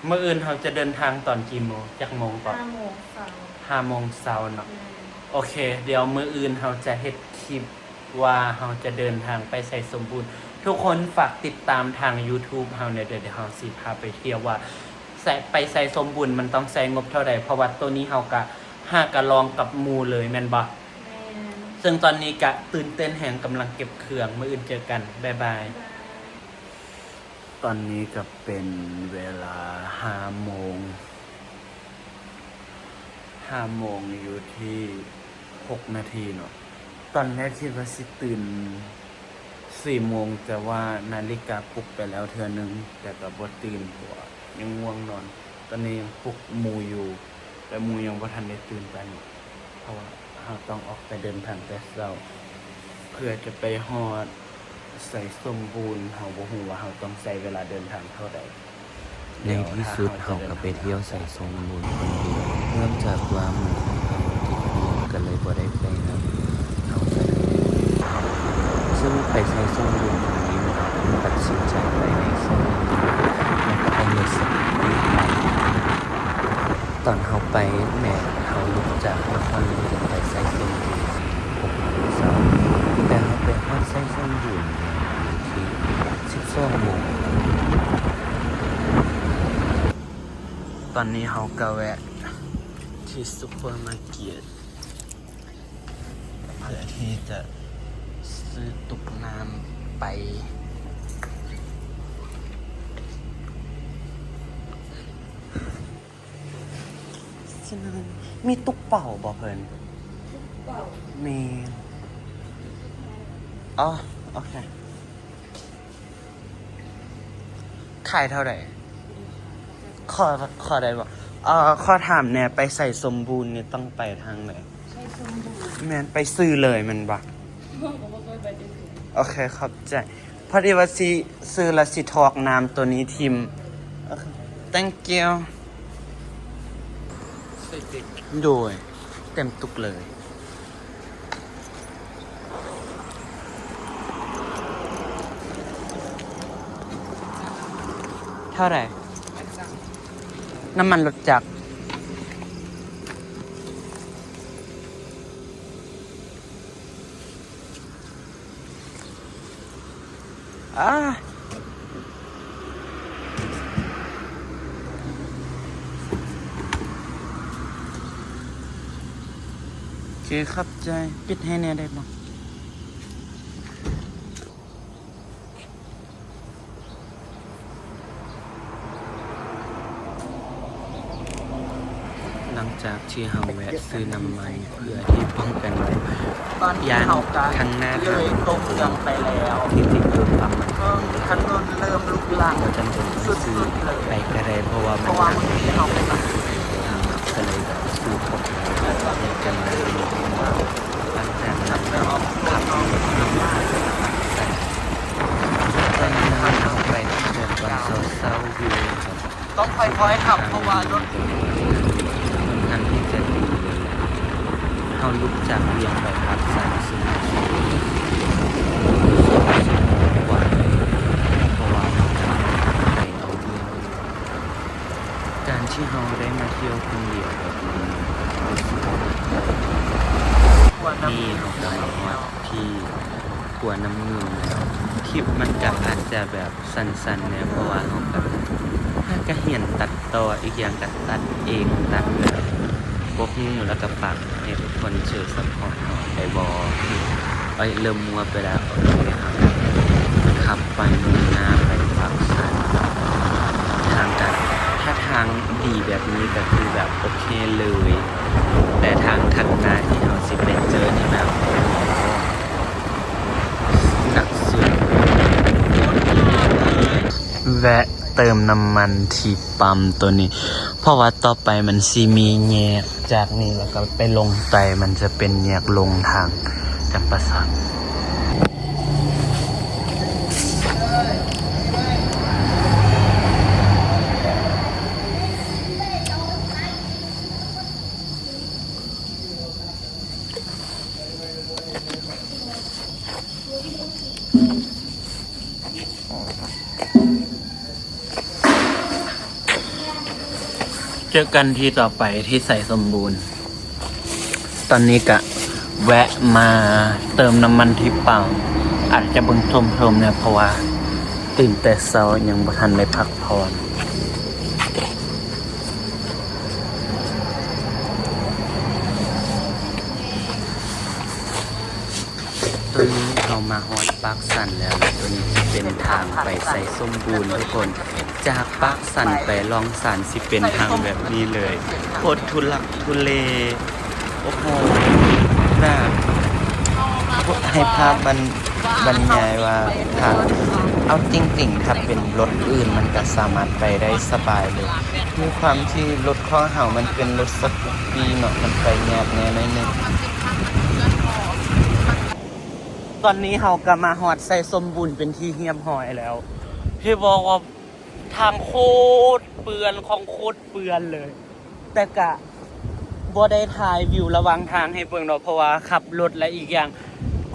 เมื่ออื่นเราจะเดินทางตอนกี่โมงจากโมงก่อน5 โมงเช้าเนาะโอเคเดี๋ยวมื้ออื่นเราจะเฮ็ดคลิปว่าเราจะเดินทางไปใส่สมบูรณ์ทุกคนฝากติดตามทาง YouTube เราเนี่ยเดี๋ยวเราสิพาไปเที่ยวว่าไปใส่สมบูรณ์มันต้องใช้งบเท่าใดเพราะว่าตัวนี้เราก็กะลองกับหมู่เลยแม่นบ่ซึ่งตอนนี้ก็ตื่นเต้นแห่งกำลังเก็บเครื่องมื้ออื่นเจอกันบ๊ายบายตอนนี้ก็เป็นเวลา5 โมงอยู่ที่6 นาทีเนาะตอนแรกคิดว่าสิตื่น4 โมงแต่ว่านาฬิกาปลุกไปแล้วเทื่อนึงแต่ก็บ่ตื่นเพราะว่ายังง่วงนอนตอนนี้ยังปลุกหมู่อยู่แต่หมู่ยังบ่ทันได้ตื่นกันเพราะว่าเราต้องออกไปเดินทางแต่เช้าเพื่อจะไปฮอดใส่สมบูรณ์เราบ่ฮู้ว่าเราต้องใช้เวลาเดินทางเท่าใดในที่สุดเขาก็ไปเที่ยวใส่สมบูรณ์คนเดียวเนื่องจากว่ามือของเขาติดเรียนก็เลยบ่ได้ไปนะเขาจะซึ่งไปใช้สมบูรณ์คนนี้นะครับตัดสินใจไปในสมบูรณ์แล้วก็เอาเงินสดตอนเขาไปแม่เขาลุกจากนครหลวงไปใส่สมบูรณ์6 โมงเช้าแต่เขาไปฮอดใส่สมบูรณ์อยู่ที่12 โมงตอนนี้เราก็แวะที่ซุปเปอร์มาร์เก็ตเพื่อที่จะซื้อตุกน้ำไปมีตุกเป่าบ่เพิ่นมีอ๋อโอเคขายเท่าไหร่ขอได้บ่ข้อถามเนี่ยไปใส่สมบูรณ์เนี่ยต้องไปทางไหนใส่สมบูรณ์แม่นไปซื้อเลยมันบ่โอเคขอบใจพอดีว่าสิซื้อแล้วสิถอกน้ำตัวนี้ทิมโอเค thank you โดยเต็มตุกเลยเท่าไหร่น้ำมันรถจักรโอเคครับใจปิดให้แน่ได้บ้างหลังจากที่เราแวะซื้อน้ำมันเพื่อที่ป้องกันยานข้างหน้าเลยตกเครื่องไปแล้วที่ติดอยู่ปั๊มถนนเริ่มลุกลามจนถึงซื้อไปกระไรเพราะว่ามันหนักเราไปตัดก็เลยซื้อพกในกันเลยหลังจากนั้นเราขับตอนนี้เราไปที่เดินวันเสาร์วิวต้องค่อยๆขับเพราะว่ารถทางที่จะดีเลยเขาลุกจากเรียงไปพัก30 นาทีกว่าเพราะว่าไปเอาเรียงการที่เราได้มาเที่ยวคนเดียวแบบนี้นี่เราได้มาที่ขัวน้ำเงินแล้วคลิปมันก็อาจจะแบบสั้นๆเนี่ยเพราะว่าเราก็เห็นตัดต่ออีกอย่างก็ตัดเองตัดแบบพวกนี้แล้วก็ฝากให้ทุกคนเชื่อซัพพอร์ตไปเริ่มมัวไปแล้วครับขับไปมุ่งหน้าไปฝั่งซ้ายทางกันถ้าทางดีแบบนี้ก็คือแบบโอเคเลยแต่ทางข้างหน้าที่เราสิเป็นเจอนี่แบบหนักสุดแวะเติมน้ำมันที่ปั๊มตัวนี้เพราะว่าต่อไปมันซีมีแยกจากนี้แล้วก็ไปลงไตมันจะเป็นแยกลงทางจำปาสัก เจอกันที่ต่อไปที่ใส่สมบูรณ์ ตอนนี้กะแวะมาเติมน้ำมันที่ปั๊มอาจจะเบิ่งโทมๆเนี่ยเพราะว่าตื่นแต่เช้ายังบ่ทันได้พักผ่อนตอนนี้เรามาฮอดปากสันแล้วตัวนี้จะเป็นทางไปใส่สมบูรณ์ทุกคน จากปากสันไปลองสันสิเป็นทางแบบนี้เลยโคตรทุลักทุเลโอ้โหน่าให้ภาพมันบรรยายว่าทางเอาจริงๆถ้าเป็นรถอื่นมันก็สามารถไปได้สบายเลยด้วยความที่รถข้อเห่ามันเป็นรถสกูปปี้เนาะมันไปแงบแน่นิดนึงตอนนี้เฮาก็มาฮอดใส่สมบูรณ์เป็นที่เฮียบหอยแล้วที่บอกว่าทางโคตรเปื้อนของโคตรเปื้อนเลย แต่กะบ่ได้ถ่ายวิวระหว่างทางให้เบิ่งเนาะเพราะว่าขับรถและอีกอย่าง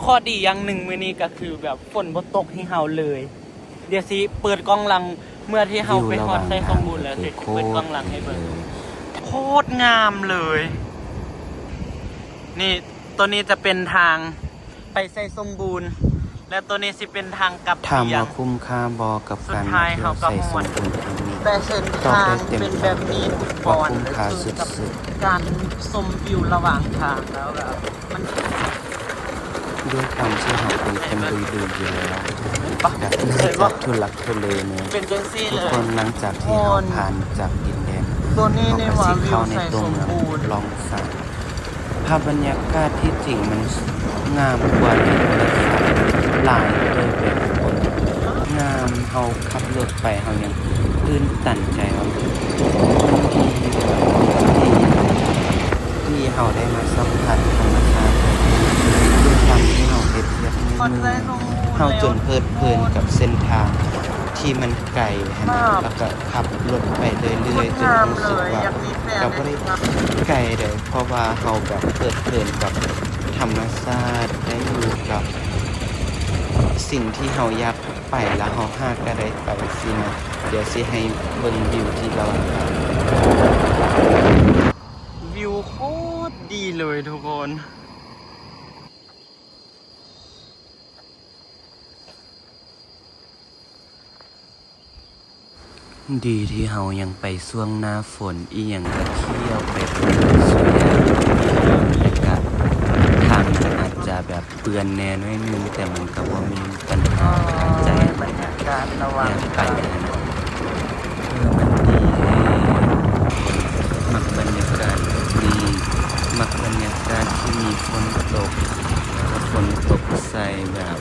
ข้อดีอย่างหนึ่งมื้อนี้ก็คือแบบฝนบ่ตกให้เฮาเลย เดี๋ยวสิเปิดกล้องหลังเมื่อที่เฮาไปฮอดใส่สมบูรณ์แล้วสิเปิดกล้องหลังให้เบิ่งโคตรงามเลย นี่ตัวนี้จะเป็นทางไปใส่สมบูรณ์และตัวนี้สิเป็นทางกลับ ถาม เบีย ว่าง คุ้มค่าบอกับการ สุดท้ายเขาก็ ใส่สมบูรณ์ครั้งนี้ แต่เส้นทางเป็นแบบนี้ทุกตอน คุ้มค่าสุด การชมวิวระหว่างทางแล้วแบบมัน ด้วยความที่เราเป็นคนดูอยู่แล้ว ปะ แบบ เห็น จา ว่าก ทุลักทุเลเนี่ย เป็นจังซี่ ทุ เล ก ย คนหลังจากที่เราผ่านจากดินแดน ตัวนี้ใน เรา ว่า ก็สิ วิว เข้าใน ใส่ ตัว สม เมือง บูรณ์ ลองสันภาพบรรยากาศที่จริงมันงามกว่าในโทรศัพท์หลายเลยเป็นคนงามเฮาขับรถไปเฮายังตื่นตันใจว่าที่เฮาได้มาสัมผัสธรรมชาติด้วยความที่เฮาเฮ็ดเรียกมือเฮาจนเพลิดเพลินกับเส้นทางที่มันไกลแล้วก็ขับรถไปเรื่อยๆจนรู้สึกว่ากับบ่ได้ไกลเลยเพราะว่าเฮาแบบเพลิดเพลินกับธรรมชาติได้อยู่กับสิ่งที่เฮาอยากไปแล้วเฮาหาก็ได้ไปสินะเดี๋ยวสิให้เบิ่งวิวที่เราวิวโคตรดีเลยทุกคน ดีที่เฮายังไปช่วงหน้าฝนอีหยังก็เที่ยวไปเที่ยวสวยงามและก็ทางมันอาจจะแบบเปื้อนแน่น้อยนึงแต่มันก็บ่มีปัญหาใจบรรยากาศระหว่างไปนะมันดีมักบรรยากาศดีมักบรรยากาศที่มีฝนตกแล้วฝนตกใส่แบบ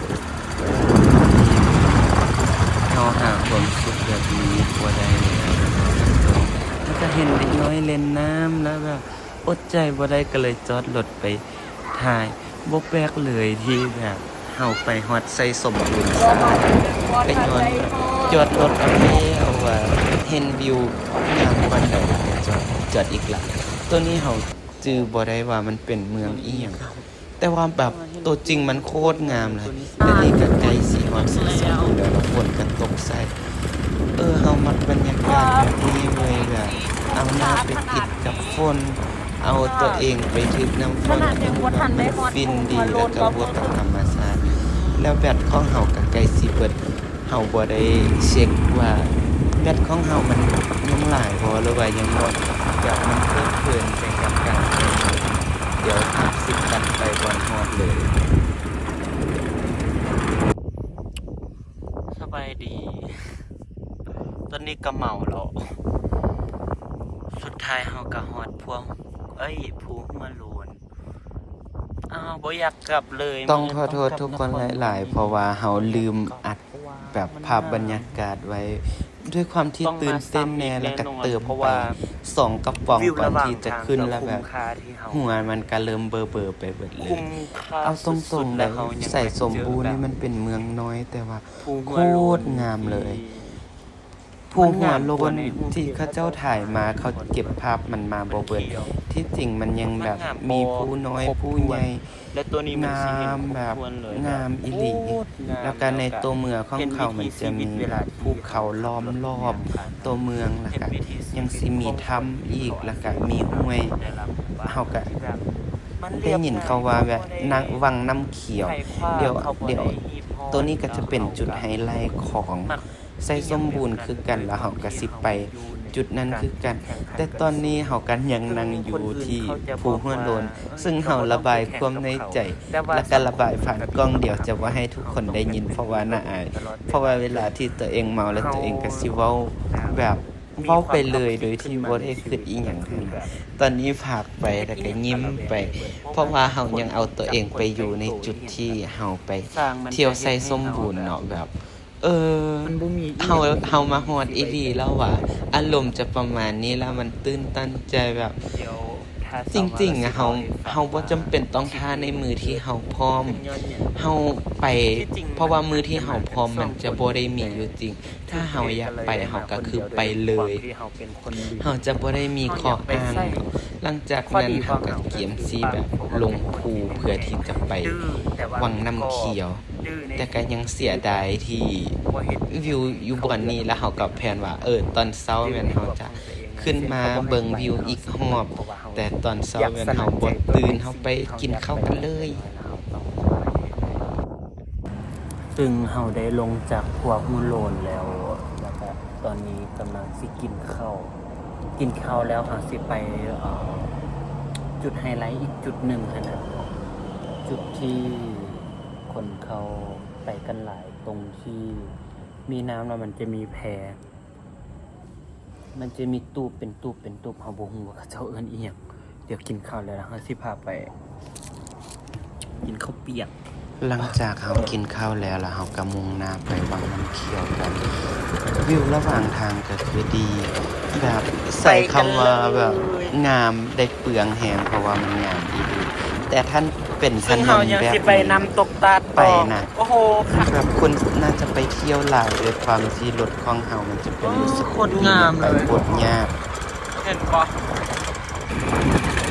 เราหาความสุขแบบนี้บ่ได้เลยมันจะเห็นเด็กน้อยเล่นน้ำแล้วแบบอดใจบ่ได้ก็เลยจอดรถไปถ่ายบ่แปลกเลยที่แบบเฮาไปฮอดใส่สมบูรณ์ซะไปนอนจอดรถเอาแล้วว่าเห็นวิวงามปานใดจอดอีกหลังตัวนี้เฮาจื้อบ่ได้ว่ามันเป็นเมืองอีหยังแต่ว่าแบบตัวจริงมันโคตรงามเลยแต่นี่ก็ใกล้สิฮอดสิสมบูรณ์แล้วฝนก็ตกใส่เฮามักบรรยากาศแบบนี้เลยแบบเอาหน้าไปติดกับฝนเอาตัวเองไปทึบน้ำฝนฟินดีแล้วก็บวกกับธรรมชาติแล้วแบตของเฮาก็ใกล้สิเบิดเฮาบ่ได้เช็คว่าแบตของเฮามันยังหลายบ่หรือว่ายังหมดแบบมันเพลิดเพลินไปกับการเดี๋ยว50กันไปบอนฮอดเลยสบายดีตอนนี้ก็เมาแล้วสุดท้ายเฮาก็ฮอดพวงภูหัวโลนบ่อยากกลับเลยต้องขอโทษทุกคนหลายๆเพราะว่าเฮาลืมอัดแบบภาพบรรยากาศไว้ด้วยความที่ตื่นเต้นแน่แล้วก็เติมไป2กระป๋องก่อนที่จะขึ้นแล้วแบบหัวมันก็เริ่มเบอร์ๆไปเบิดเลยเอาตรงๆแล้วใส่สมบูรณ์นี่มันเป็นเมืองน้อยแต่ว่าโคตรงามเลย ผู้หัวโลนที่เขาเจ้าถ่ายมาเขาเก็บภาพมันมาบ่เบิดที่จริงมันยังแบบมีผู้น้อยผู้ใหญ่ และตัวนี้มัน งา สิเห็น มแบบ ครบถ้วนเลย งามอีหลี โคตรงาม แล้วก็ในตัวเมืองของเขามันจะมีแบบภูเขาล้อมรอบตัวเมืองแล้วก็ยังสิมีถ้ำอีกแล้วก็มีห้วยเฮาก็ได้ยินเขาว่าแบบนางวังน้ำเขียว เดี๋ยวตัวนี้ก็จะเป็นจุดไฮไลท์ของไส้ส้มบูรณ์คือกันแล้วเฮาก็สิไปจุดนั้นคือกัน แต่ตอนนี้เฮากันยังนั่งอยู่ที่ภูห้วยโลนซึ่งเฮาระบายความในใจ และก็ระบายผ่านกล้องเดียวจะว่าให้ทุกคนได้ยินเพราะว่าน่าอายเพราะว่าเวลาที่ตัวเองเมาแล้วตัวเองก็สิเว้าแบบเว้าไปเลยโดยที่บ่ได้คิดอีหยังทั้งนั้นตอนนี้ฝากไปแล้วก็ยิ้มไป เพราะว่าเฮายังเอาตัวเองไปอยู่ในจุดที่เฮาไปเที่ยวไสสมบูรณ์เนาะแบบ มันบ่มี เฮามาฮอดอีหลีแล้วว่าอารมณ์จะประมาณนี้แล้วมันตื้นตันใจแบบ เดี๋ยวถ้า จริงๆอะเฮาบ่จำเป็นต้องท่าในมือที่เฮาพร้อมเฮาไปเพราะว่ามือที่เฮาพร้อมมันจะบ่ได้มีอยู่จริง ถ้าเฮาอยากไปเฮาก็คือไปเลยเฮาจะบ่ได้มีข้ออ้างหลังจากนั้นเฮาก็เกียมซีแบบลงภูเพื่อที่จะไปวังน้ำเขียว แต่ก็ยังเสียดายที่วิวอยู่บนนี้แล้วเฮาก็แพลนว่าตอนเช้าแม่นเฮาจะขึ้นมาเบิ่งวิวอีกรอบแต่ตอนเช้าแม่นเฮาบ่ตื่นเฮาไปกินข้าวกันเลย ซึ่งเฮาได้ลงจากหัวฮูโลนแล้วก็ตอนนี้กำลังสิกินข้าวแล้วเฮาสิไปจุดไฮไลท์อีกจุดหนึ่งนะจุดที่คนเขาไปกันหลายตรงที่มีน้ำแล้วมันจะมีแพมันจะมีตู้เป็นตู้เฮาบ่ฮู้ว่าเขาเจ้าเอิ้นอีหยังเดี๋ยวกินข้าวแล้วเฮาสิพาไปกินข้าวเปียก หลังจากเฮากินข้าวแล้วเฮาก็มุ่งหน้าไปวังน้ำเขียวกันวิวระหว่างทางก็คือดีแบบใส่คำว่าแบบงามได้เปลืองแหงเพราะว่ามันงามดีแต่ท่านเป็นถ ซึ่ง น เฮาน ยัง แบบ สิไปนำตกตาด ไป ต่อ นะ โอ้โหค่ะ แบบคนน่าจะไปเที่ยวหลายด้วยความที่รถของเฮามันจะเป็นรถส โค กูต ตร ตี้ งามเลย ไปโคตรยาก เห็นปะ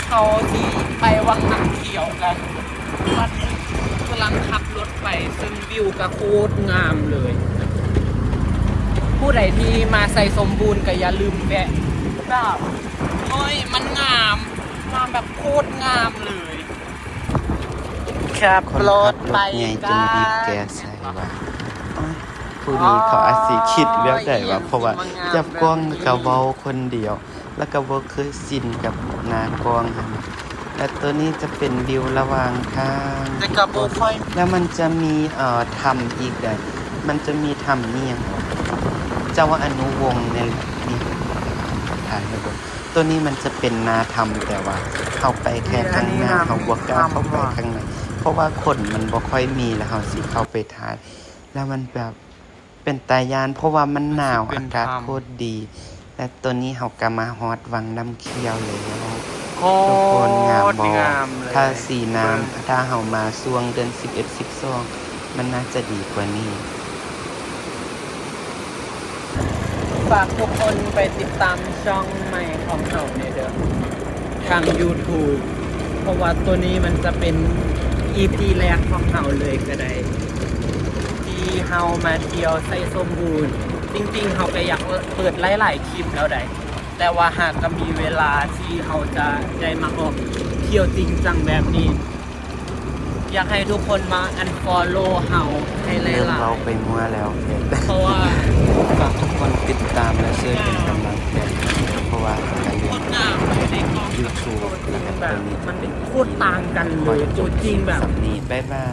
เขาที่ไปวังน้ำเขียวกันวันนี้กำลังขับรถไปซึ่งวิวก็โคตรงามเลย ผู้ใดที่มาใส่สมบูรณ์ก็อย่าลืมแวะแบบโอ้ยมันงามแบบโคตรงามเลยขับ คน ร ขั ถ บร ไป ถใหญ่จ กัน บีบแกใส่ว่าอ้ายผู้นี้เขาอาจสิคิดแล้วได้ว่าเพราะว่าจับกล้องก็เว้าคนเดียว แล้วก็บ่เคยชินกับหน้ากล้องหั่นนะและตัวนี้จะเป็นวิวระหว่างทาง แต่กับโบค่อย แล้วมันจะมีถ้ำอีกได้มันจะมีถ้ำนี่หยังเจ้าว่าอนุวงศ์เนี่ยแหละนี่ถ่ายให้เบิ่งตัวนี้มันจะเป็นนาถ้ำแต่ว่าเข้าไปแค่ข้างหน้าเฮาบ่กล้าเข้าไปข้างในเพราะว่าคนมันบ่ค่อยมีแล้วเฮาสิเข้าไปถ่าย แล้วมันแบบเป็นตายานเพราะว่ามันหนาวอากาศโคตรดี และตัวนี้เฮาก็มาฮอดวังน้ำเขียวแล้ว โค ทุกคนงาม ต บ่ งามเลย ถ้าสีน้ำถ้าเฮามาช่วงเดือน11 12มันน่าจะดีกว่านี้ ฝากทุกคนไปติดตามช่องใหม่ของเราเนี่ยเด้อทาง YouTube เพราะว่าตัวนี้มันจะเป็น EP แรกของเราเลยก็ได้ ที่เฮามาเที่ยวไส้สมบูรณ์ จริงๆเฮาก็อยากเปิดหลายๆคลิปแล้วได้แต่ว่าหากก็มีเวลาที่เฮาจะได้มาออกเที่ยวจริงจังแบบนี้ อยากให้ทุกคนมา unfollow เฮาให้ห เริ่ม ลาย เราไปมัวแล้วเห็น ๆเพราะว่า ฝากทุกคนติดตามและช่วยเป็นกำลังใจเพราะว่าอย่าลื โค ม ตรงามเลยในกล้อง YouTube แล้วก็ แบ ตัว บ นี้ มันโคตรต่างกันเลยตัวจริงแบบ สำนีบ๊ายบาย